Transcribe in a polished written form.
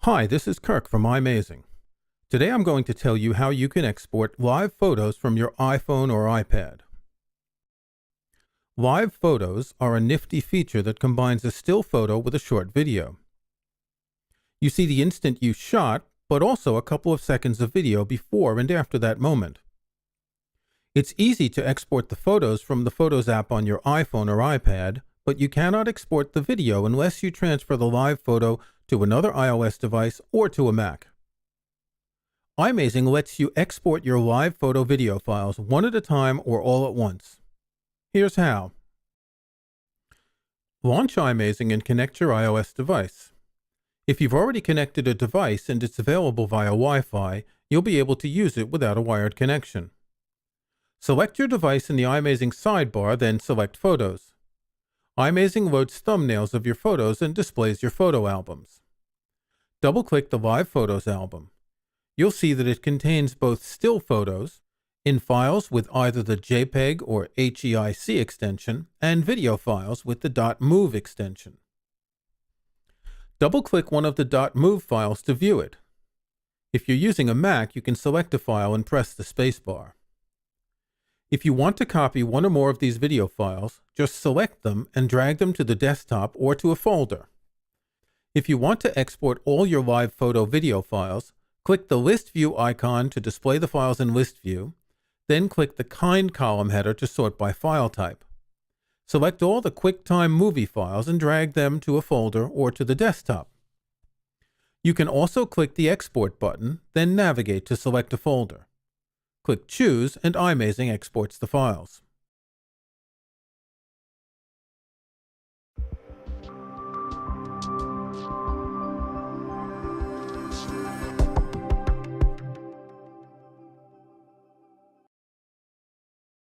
Hi, this is Kirk from iMazing. Today I'm going to tell you how you can export live photos from your iPhone or iPad. Live photos are a nifty feature that combines a still photo with a short video. You see the instant you shot, but also a couple of seconds of video before and after that moment. It's easy to export the photos from the Photos app on your iPhone or iPad, but you cannot export the video unless you transfer the live photo to another iOS device or to a Mac. iMazing lets you export your live photo video files one at a time or all at once. Here's how. Launch iMazing and connect your iOS device. If you've already connected a device and it's available via Wi-Fi, you'll be able to use it without a wired connection. Select your device in the iMazing sidebar, then select Photos. iMazing loads thumbnails of your photos and displays your photo albums. Double-click the Live Photos album. You'll see that it contains both still photos in files with either the JPEG or HEIC extension and video files with the .mov extension. Double-click one of the .mov files to view it. If you're using a Mac, you can select a file and press the spacebar. If you want to copy one or more of these video files, just select them and drag them to the desktop or to a folder. If you want to export all your live photo video files, click the List View icon to display the files in List View, then click the Kind column header to sort by file type. Select all the QuickTime movie files and drag them to a folder or to the desktop. You can also click the Export button, then navigate to select a folder. Click Choose and iMazing exports the files.